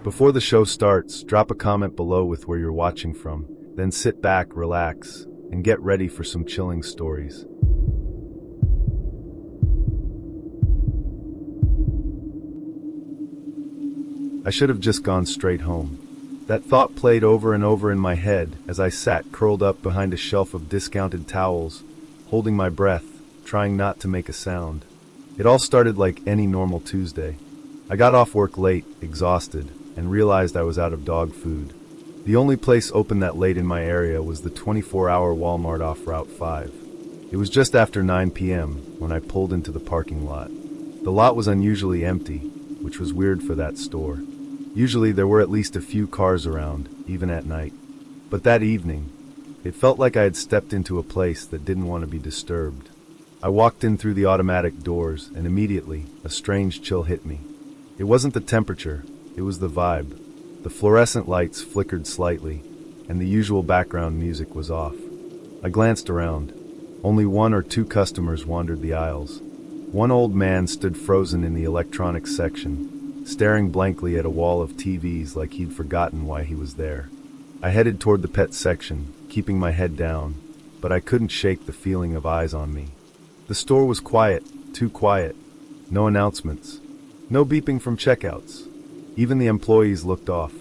Before the show starts, drop a comment below with where you're watching from, then sit back, relax, and get ready for some chilling stories. I should have just gone straight home. That thought played over and over in my head as I sat curled up behind a shelf of discounted towels, holding my breath, trying not to make a sound. It all started like any normal Tuesday. I got off work late, exhausted, and realized I was out of dog food. The only place open that late in my area was the 24-hour Walmart off Route 5. It was just after 9 p.m. when I pulled into the parking lot. The lot was unusually empty, which was weird for that store. Usually there were at least a few cars around, even at night. But that evening, it felt like I had stepped into a place that didn't want to be disturbed. I walked in through the automatic doors, and immediately, a strange chill hit me. It wasn't the temperature, it was the vibe. The fluorescent lights flickered slightly, and the usual background music was off. I glanced around. Only one or two customers wandered the aisles. One old man stood frozen in the electronics section, staring blankly at a wall of TVs like he'd forgotten why he was there. I headed toward the pet section, keeping my head down, but I couldn't shake the feeling of eyes on me. The store was quiet, too quiet. No announcements. No beeping from checkouts. Even the employees looked off.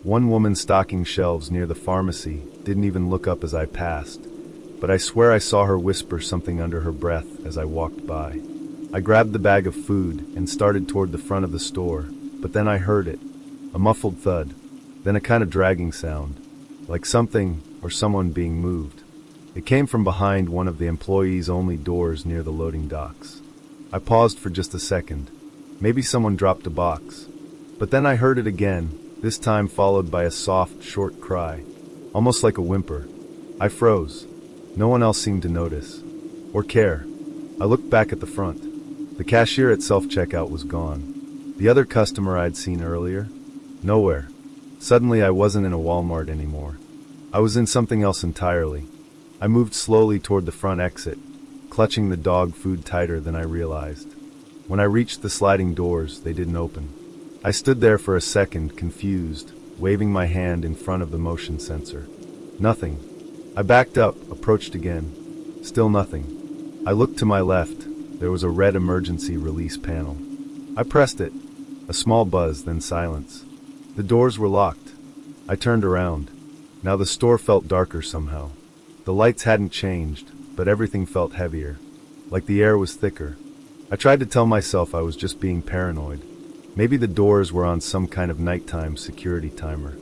One woman stocking shelves near the pharmacy didn't even look up as I passed, but I swear I saw her whisper something under her breath as I walked by. I grabbed the bag of food and started toward the front of the store, but then I heard it. A muffled thud, then a kind of dragging sound, like something or someone being moved. It came from behind one of the employees-only doors near the loading docks. I paused for just a second. Maybe someone dropped a box. But then I heard it again, this time followed by a soft, short cry, almost like a whimper. I froze. No one else seemed to notice, or care. I looked back at the front. The cashier at self-checkout was gone. The other customer I'd seen earlier? Nowhere. Suddenly I wasn't in a Walmart anymore. I was in something else entirely. I moved slowly toward the front exit, clutching the dog food tighter than I realized. When I reached the sliding doors, they didn't open. I stood there for a second, confused, waving my hand in front of the motion sensor. Nothing. I backed up, approached again. Still nothing. I looked to my left. There was a red emergency release panel. I pressed it. A small buzz, then silence. The doors were locked. I turned around. Now the store felt darker somehow. The lights hadn't changed, but everything felt heavier, like the air was thicker. I tried to tell myself I was just being paranoid. Maybe the doors were on some kind of nighttime security timer.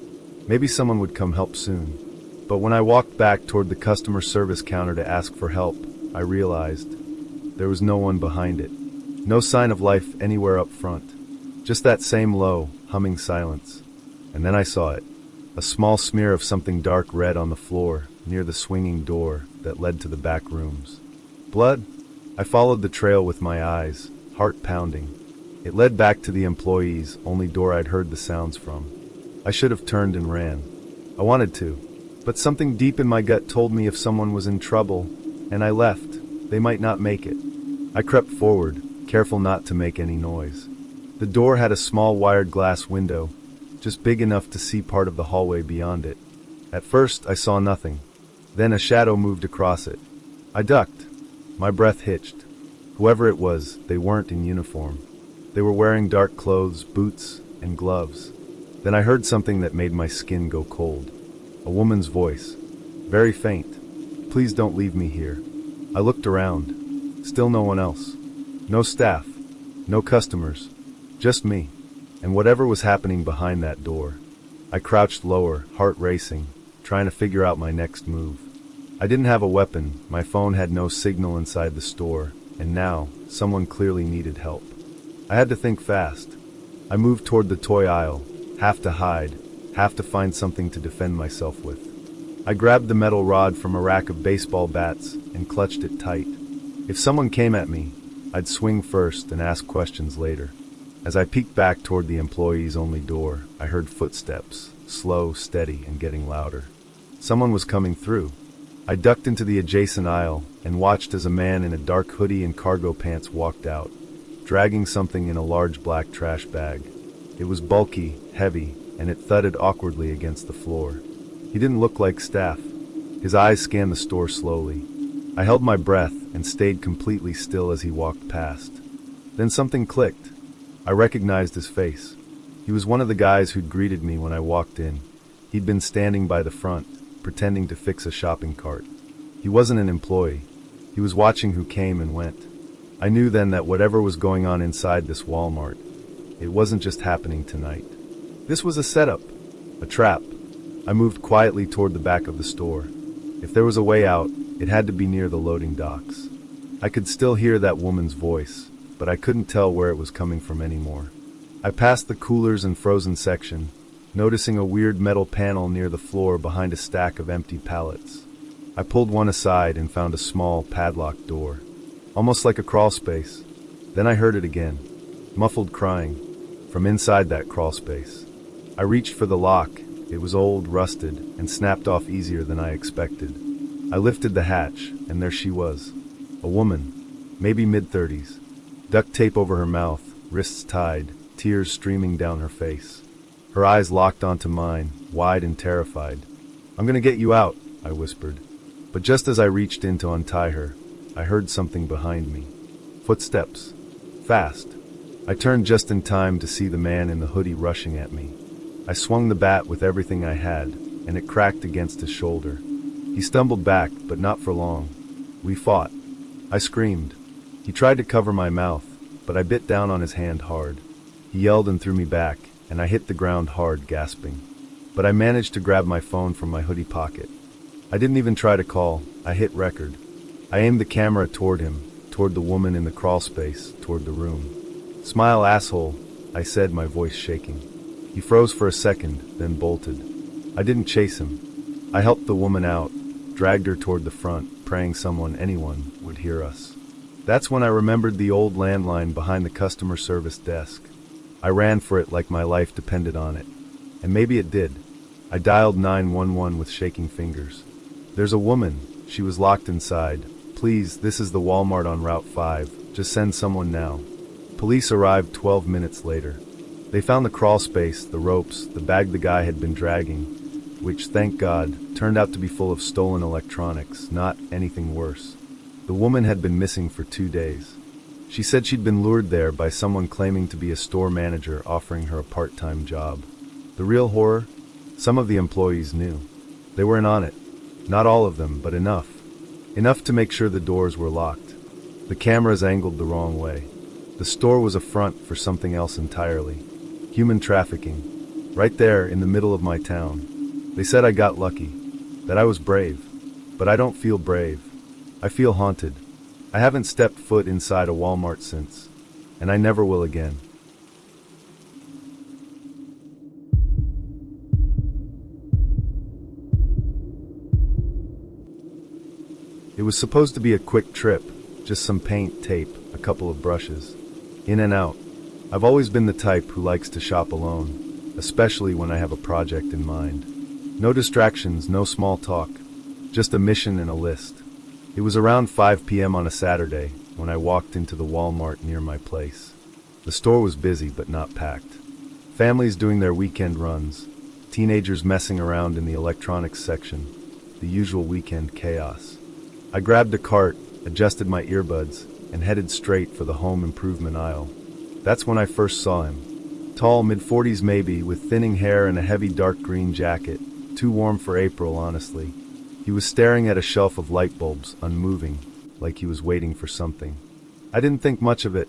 Maybe someone would come help soon. But when I walked back toward the customer service counter to ask for help, I realized there was no one behind it. No sign of life anywhere up front. Just that same low, humming silence. And then I saw it. A small smear of something dark red on the floor, near the swinging door that led to the back rooms. Blood? I followed the trail with my eyes, heart pounding. It led back to the employees' only door I'd heard the sounds from. I should have turned and ran. I wanted to, but something deep in my gut told me if someone was in trouble, and I left, they might not make it. I crept forward, careful not to make any noise. The door had a small wired glass window, just big enough to see part of the hallway beyond it. At first, I saw nothing. Then a shadow moved across it. I ducked. My breath hitched. Whoever it was, they weren't in uniform. They were wearing dark clothes, boots, and gloves. Then I heard something that made my skin go cold. A woman's voice. Very faint. Please don't leave me here. I looked around. Still no one else. No staff. No customers. Just me. And whatever was happening behind that door. I crouched lower, heart racing, trying to figure out my next move. I didn't have a weapon, my phone had no signal inside the store, and now, someone clearly needed help. I had to think fast. I moved toward the toy aisle, half to hide, half to find something to defend myself with. I grabbed the metal rod from a rack of baseball bats and clutched it tight. If someone came at me, I'd swing first and ask questions later. As I peeked back toward the employees-only door, I heard footsteps, slow, steady, and getting louder. Someone was coming through. I ducked into the adjacent aisle and watched as a man in a dark hoodie and cargo pants walked out, dragging something in a large black trash bag. It was bulky, heavy, and it thudded awkwardly against the floor. He didn't look like staff. His eyes scanned the store slowly. I held my breath and stayed completely still as he walked past. Then something clicked. I recognized his face. He was one of the guys who'd greeted me when I walked in. He'd been standing by the front, pretending to fix a shopping cart. He wasn't an employee. He was watching who came and went. I knew then that whatever was going on inside this Walmart, it wasn't just happening tonight. This was a setup, a trap. I moved quietly toward the back of the store. If there was a way out, it had to be near the loading docks. I could still hear that woman's voice, but I couldn't tell where it was coming from anymore. I passed the coolers and frozen section, noticing a weird metal panel near the floor behind a stack of empty pallets. I pulled one aside and found a small, padlocked door, almost like a crawl space. Then I heard it again, muffled crying, from inside that crawl space. I reached for the lock. It was old, rusted, and snapped off easier than I expected. I lifted the hatch, and there she was. A woman, maybe mid-30s. Duct tape over her mouth, wrists tied, tears streaming down her face. Her eyes locked onto mine, wide and terrified. "I'm gonna get you out," I whispered. But just as I reached in to untie her, I heard something behind me. Footsteps. Fast. I turned just in time to see the man in the hoodie rushing at me. I swung the bat with everything I had, and it cracked against his shoulder. He stumbled back, but not for long. We fought. I screamed. He tried to cover my mouth, but I bit down on his hand hard. He yelled and threw me back, and I hit the ground hard, gasping. But I managed to grab my phone from my hoodie pocket. I didn't even try to call. I hit record. I aimed the camera toward him, toward the woman in the crawl space, toward the room. "Smile, asshole," I said, my voice shaking. He froze for a second, then bolted. I didn't chase him. I helped the woman out, dragged her toward the front, praying anyone, would hear us. That's when I remembered the old landline behind the customer service desk. I ran for it like my life depended on it. And maybe it did. I dialed 911 with shaking fingers. "There's a woman. She was locked inside. Please, this is the Walmart on Route 5. Just send someone now." Police arrived 12 minutes later. They found the crawl space, the ropes, the bag the guy had been dragging, which, thank God, turned out to be full of stolen electronics, not anything worse. The woman had been missing for 2 days. She said she'd been lured there by someone claiming to be a store manager offering her a part-time job. The real horror? Some of the employees knew. They were in on it. Not all of them, but enough. Enough to make sure the doors were locked. The cameras angled the wrong way. The store was a front for something else entirely. Human trafficking. Right there in the middle of my town. They said I got lucky. That I was brave. But I don't feel brave. I feel haunted. I haven't stepped foot inside a Walmart since. And I never will again. It was supposed to be a quick trip. Just some paint, tape, a couple of brushes. In and out. I've always been the type who likes to shop alone, especially when I have a project in mind. No distractions, no small talk. Just a mission and a list. It was around 5 p.m. on a Saturday when I walked into the Walmart near my place. The store was busy but not packed. Families doing their weekend runs, teenagers messing around in the electronics section, the usual weekend chaos. I grabbed a cart, adjusted my earbuds, and headed straight for the home improvement aisle. That's when I first saw him. Tall, mid-40s maybe, with thinning hair and a heavy dark green jacket. Too warm for April, honestly. He was staring at a shelf of light bulbs, unmoving, like he was waiting for something. I didn't think much of it.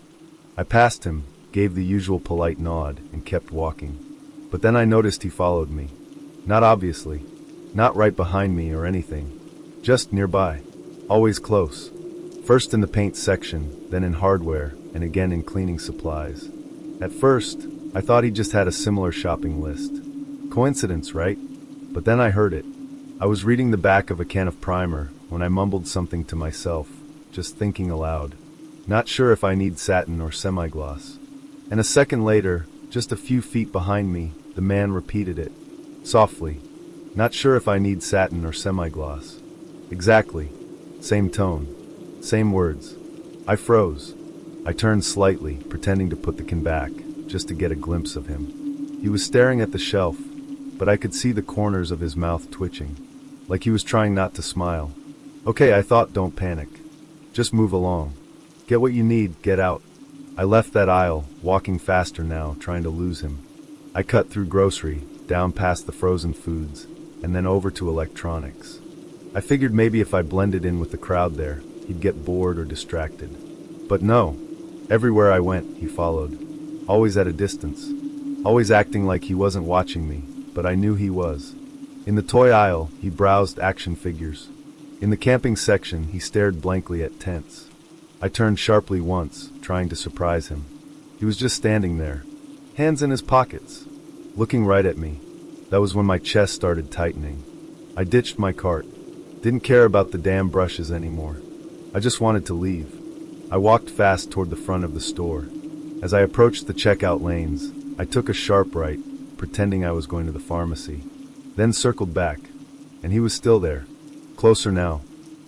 I passed him, gave the usual polite nod, and kept walking. But then I noticed he followed me. Not obviously. Not right behind me or anything. Just nearby. Always close. First in the paint section, then in hardware, and again in cleaning supplies. At first, I thought he just had a similar shopping list. Coincidence, right? But then I heard it. I was reading the back of a can of primer when I mumbled something to myself, just thinking aloud. Not sure if I need satin or semi-gloss. And a second later, just a few feet behind me, the man repeated it. Softly. Not sure if I need satin or semi-gloss. Exactly. Same tone. Same words. I froze. I turned slightly, pretending to put the can back, just to get a glimpse of him. He was staring at the shelf, but I could see the corners of his mouth twitching, like he was trying not to smile. Okay, I thought, don't panic. Just move along. Get what you need, get out. I left that aisle, walking faster now, trying to lose him. I cut through grocery, down past the frozen foods, and then over to electronics. I figured maybe if I blended in with the crowd there, he'd get bored or distracted. But no. Everywhere I went, he followed. Always at a distance. Always acting like he wasn't watching me, but I knew he was. In the toy aisle, he browsed action figures. In the camping section, he stared blankly at tents. I turned sharply once, trying to surprise him. He was just standing there, hands in his pockets, looking right at me. That was when my chest started tightening. I ditched my cart. Didn't care about the damn brushes anymore. I just wanted to leave. I walked fast toward the front of the store. As I approached the checkout lanes, I took a sharp right, pretending I was going to the pharmacy. Then circled back, and he was still there. Closer now.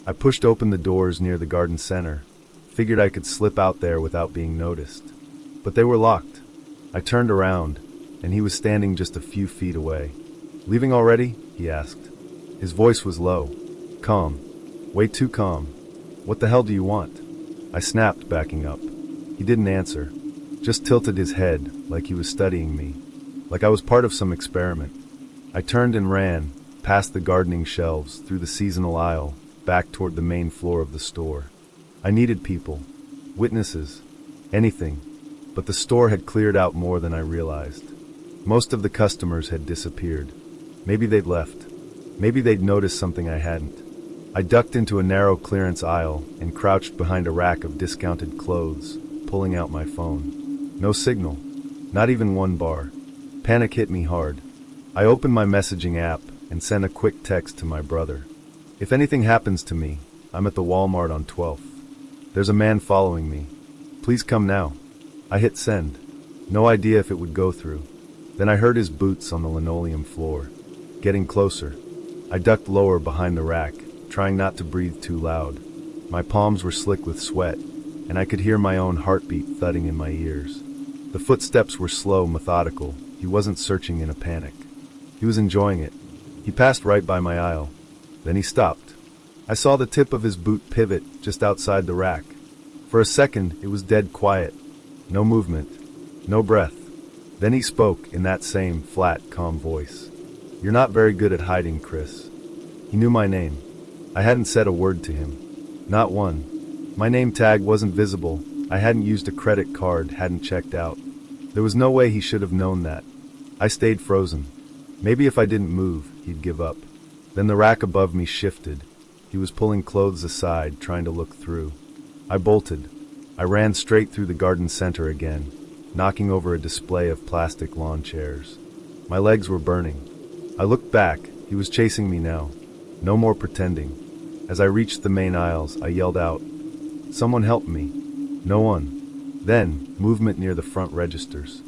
I pushed open the doors near the garden center. Figured I could slip out there without being noticed. But they were locked. I turned around, and he was standing just a few feet away. Leaving already? He asked. His voice was low. Calm. Way too calm. What the hell do you want? I snapped, backing up. He didn't answer. Just tilted his head, like he was studying me. Like I was part of some experiment. I turned and ran, past the gardening shelves, through the seasonal aisle, back toward the main floor of the store. I needed people, witnesses, anything, but the store had cleared out more than I realized. Most of the customers had disappeared. Maybe they'd left. Maybe they'd noticed something I hadn't. I ducked into a narrow clearance aisle and crouched behind a rack of discounted clothes, pulling out my phone. No signal, not even one bar. Panic hit me hard. I opened my messaging app and sent a quick text to my brother. If anything happens to me, I'm at the Walmart on 12th. There's a man following me. Please come now. I hit send. No idea if it would go through. Then I heard his boots on the linoleum floor. Getting closer. I ducked lower behind the rack, trying not to breathe too loud. My palms were slick with sweat, and I could hear my own heartbeat thudding in my ears. The footsteps were slow, methodical. He wasn't searching in a panic. He was enjoying it. He passed right by my aisle. Then he stopped. I saw the tip of his boot pivot just outside the rack. For a second, it was dead quiet. No movement. No breath. Then he spoke in that same flat, calm voice. You're not very good at hiding, Chris. He knew my name. I hadn't said a word to him. Not one. My name tag wasn't visible. I hadn't used a credit card, hadn't checked out. There was no way he should have known that. I stayed frozen. Maybe if I didn't move, he'd give up. Then the rack above me shifted. He was pulling clothes aside, trying to look through. I bolted. I ran straight through the garden center again, knocking over a display of plastic lawn chairs. My legs were burning. I looked back. He was chasing me now. No more pretending. As I reached the main aisles, I yelled out, "Someone help me." No one. Then, movement near the front registers.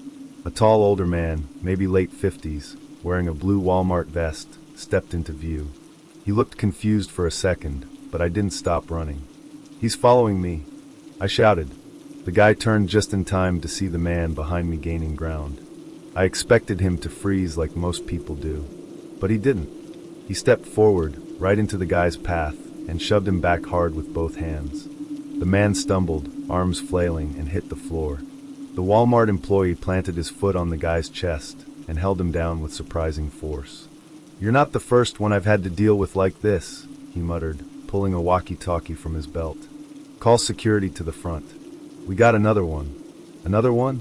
A tall older man, maybe late 50s, wearing a blue Walmart vest, stepped into view. He looked confused for a second, but I didn't stop running. "He's following me," I shouted. The guy turned just in time to see the man behind me gaining ground. I expected him to freeze like most people do, but he didn't. He stepped forward, right into the guy's path, and shoved him back hard with both hands. The man stumbled, arms flailing, and hit the floor. The Walmart employee planted his foot on the guy's chest and held him down with surprising force. "You're not the first one I've had to deal with like this," he muttered, pulling a walkie-talkie from his belt. "Call security to the front. We got another one." "Another one?"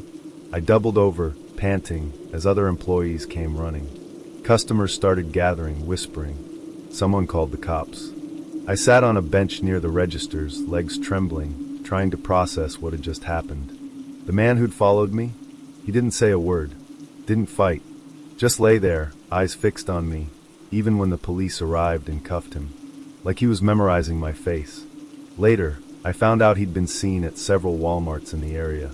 I doubled over, panting, as other employees came running. Customers started gathering, whispering. Someone called the cops. I sat on a bench near the registers, legs trembling, trying to process what had just happened. The man who'd followed me? He didn't say a word. Didn't fight. Just lay there, eyes fixed on me, even when the police arrived and cuffed him. Like he was memorizing my face. Later, I found out he'd been seen at several Walmarts in the area.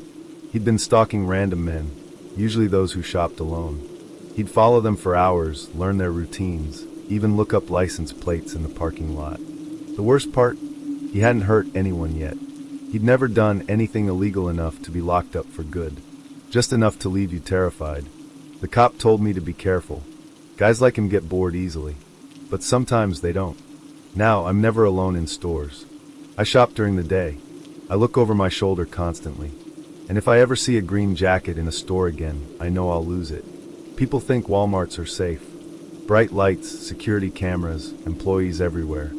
He'd been stalking random men, usually those who shopped alone. He'd follow them for hours, learn their routines, even look up license plates in the parking lot. The worst part? He hadn't hurt anyone yet. He'd never done anything illegal enough to be locked up for good. just enough to leave you terrified. The cop told me to be careful. Guys like him get bored easily, but sometimes they don't. Now, I'm never alone in stores. I shop during the day. I look over my shoulder constantly. And if I ever see a green jacket in a store again, I know I'll lose it. People think Walmarts are safe. Bright lights, security cameras, employees everywhere.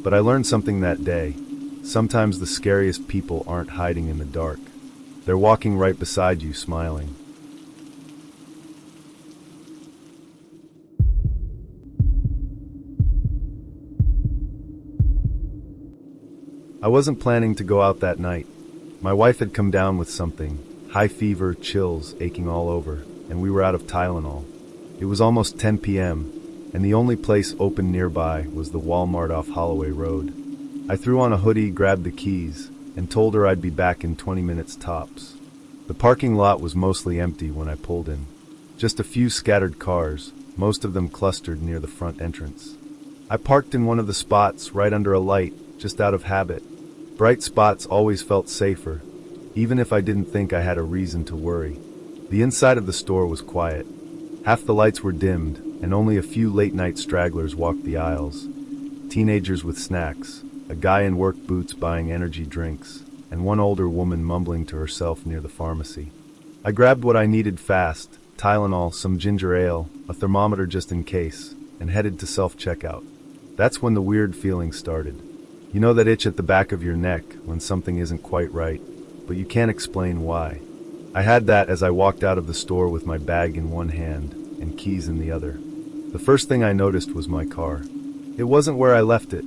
But I learned something that day. Sometimes the scariest people aren't hiding in the dark. They're walking right beside you, smiling. I wasn't planning to go out that night. My wife had come down with something, high fever, chills, aching all over, and we were out of Tylenol. It was almost 10 p.m., and the only place open nearby was the Walmart off Holloway Road. I threw on a hoodie, grabbed the keys, and told her I'd be back in 20 minutes tops. The parking lot was mostly empty when I pulled in. Just a few scattered cars, most of them clustered near the front entrance. I parked in one of the spots right under a light, just out of habit. Bright spots always felt safer, even if I didn't think I had a reason to worry. The inside of the store was quiet. Half the lights were dimmed, and only a few late-night stragglers walked the aisles. Teenagers with snacks, a guy in work boots buying energy drinks, and one older woman mumbling to herself near the pharmacy. I grabbed what I needed fast, Tylenol, some ginger ale, a thermometer just in case, and headed to self-checkout. That's when the weird feeling started. You know that itch at the back of your neck when something isn't quite right, but you can't explain why. I had that as I walked out of the store with my bag in one hand and keys in the other. The first thing I noticed was my car. It wasn't where I left it.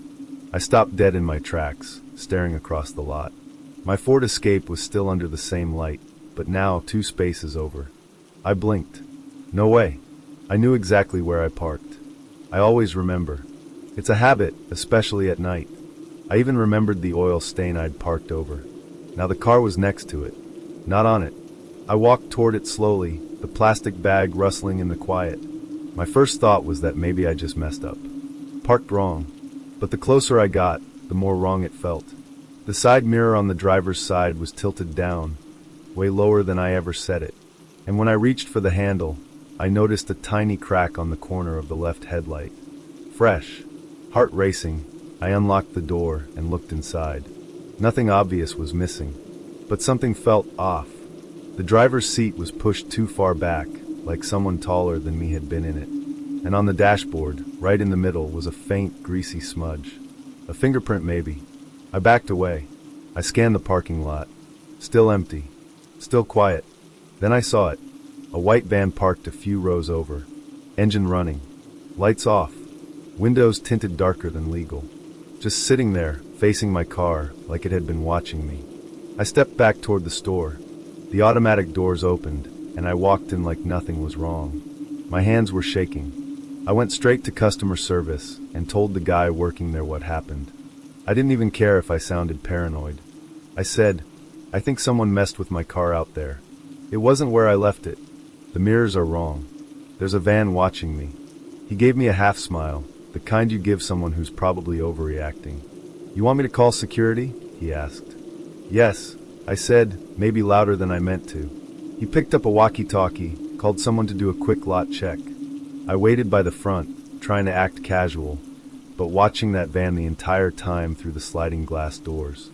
I stopped dead in my tracks, staring across the lot. My Ford Escape was still under the same light, but now 2 spaces over. I blinked. No way. I knew exactly where I parked. I always remember. It's a habit, especially at night. I even remembered the oil stain I'd parked over. Now the car was next to it, not on it. I walked toward it slowly, the plastic bag rustling in the quiet. My first thought was that maybe I just messed up. Parked wrong. But the closer I got, the more wrong it felt. The side mirror on the driver's side was tilted down, way lower than I ever set it. And when I reached for the handle, I noticed a tiny crack on the corner of the left headlight. Fresh. Heart racing, I unlocked the door and looked inside. Nothing obvious was missing, but something felt off. The driver's seat was pushed too far back, like someone taller than me had been in it. And on the dashboard, right in the middle, was a faint, greasy smudge. A fingerprint maybe. I backed away. I scanned the parking lot. Still empty. Still quiet. Then I saw it. A white van parked a few rows over. Engine running. Lights off. Windows tinted darker than legal. Just sitting there, facing my car, like it had been watching me. I stepped back toward the store. The automatic doors opened, and I walked in like nothing was wrong. My hands were shaking. I went straight to customer service and told the guy working there what happened. I didn't even care if I sounded paranoid. I said, I think someone messed with my car out there. It wasn't where I left it. The mirrors are wrong. There's a van watching me. He gave me a half smile, the kind you give someone who's probably overreacting. You want me to call security? He asked. Yes, I said, maybe louder than I meant to. He picked up a walkie-talkie, called someone to do a quick lot check. I waited by the front, trying to act casual, but watching that van the entire time through the sliding glass doors.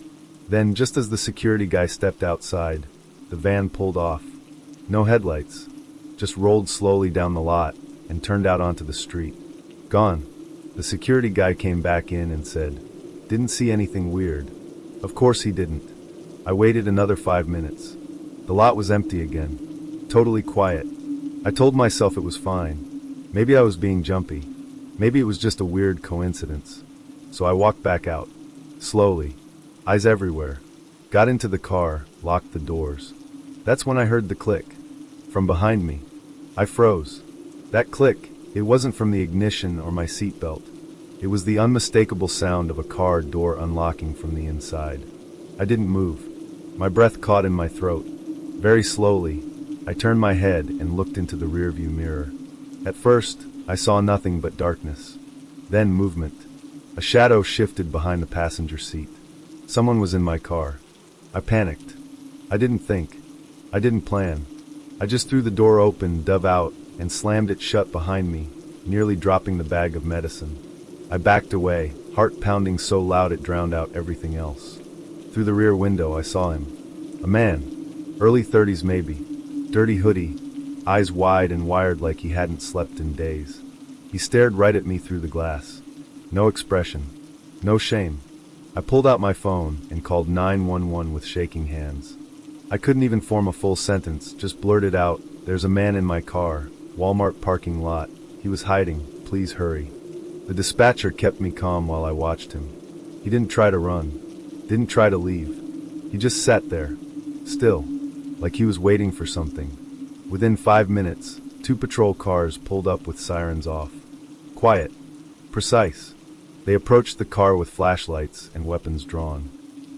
Then, just as the security guy stepped outside, the van pulled off. No headlights, just rolled slowly down the lot and turned out onto the street. Gone. The security guy came back in and said, "Didn't see anything weird." Of course he didn't. I waited another 5 minutes. The lot was empty again. Totally quiet. I told myself it was fine. Maybe I was being jumpy. Maybe it was just a weird coincidence. So I walked back out. Slowly. Eyes everywhere. Got into the car, locked the doors. That's when I heard the click. From behind me. I froze. That click, it wasn't from the ignition or my seatbelt. It was the unmistakable sound of a car door unlocking from the inside. I didn't move. My breath caught in my throat. Very slowly, I turned my head and looked into the rearview mirror. At first, I saw nothing but darkness. Then movement. A shadow shifted behind the passenger seat. Someone was in my car. I panicked. I didn't think. I didn't plan. I just threw the door open, dove out, and slammed it shut behind me, nearly dropping the bag of medicine. I backed away, heart pounding so loud it drowned out everything else. Through the rear window I saw him. A man, early 30s maybe, dirty hoodie, eyes wide and wired like he hadn't slept in days. He stared right at me through the glass. No expression, no shame. I pulled out my phone and called 911 with shaking hands. I couldn't even form a full sentence, just blurted out, "There's a man in my car, Walmart parking lot. He was hiding, please hurry." The dispatcher kept me calm while I watched him. He didn't try to run, didn't try to leave. He just sat there, still, like he was waiting for something. Within 5 minutes, 2 patrol cars pulled up with sirens off. Quiet, precise. They approached the car with flashlights and weapons drawn.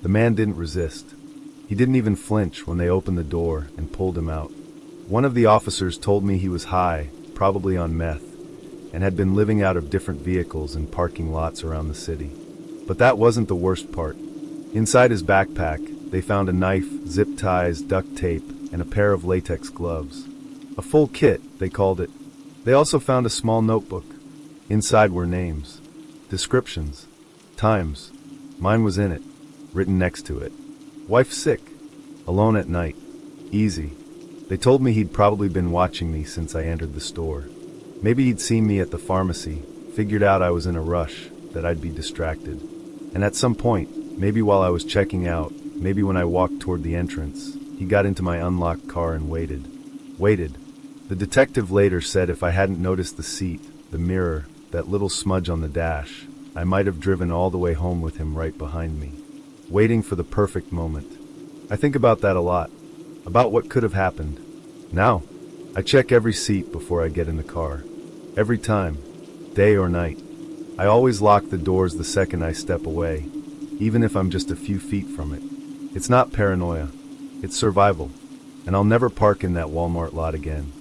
The man didn't resist. He didn't even flinch when they opened the door and pulled him out. One of the officers told me he was high, probably on meth, and had been living out of different vehicles in parking lots around the city. But that wasn't the worst part. Inside his backpack, they found a knife, zip ties, duct tape, and a pair of latex gloves. A full kit, they called it. They also found a small notebook. Inside were names, descriptions, times. Mine was in it, written next to it. Wife sick, alone at night, easy. They told me he'd probably been watching me since I entered the store. Maybe he'd seen me at the pharmacy, figured out I was in a rush, that I'd be distracted. And at some point, maybe while I was checking out, maybe when I walked toward the entrance, he got into my unlocked car and waited. Waited. The detective later said if I hadn't noticed the seat, the mirror, that little smudge on the dash, I might have driven all the way home with him right behind me, waiting for the perfect moment. I think about that a lot, about what could have happened. Now, I check every seat before I get in the car. Every time, day or night. I always lock the doors the second I step away, even if I'm just a few feet from it. It's not paranoia, it's survival, and I'll never park in that Walmart lot again.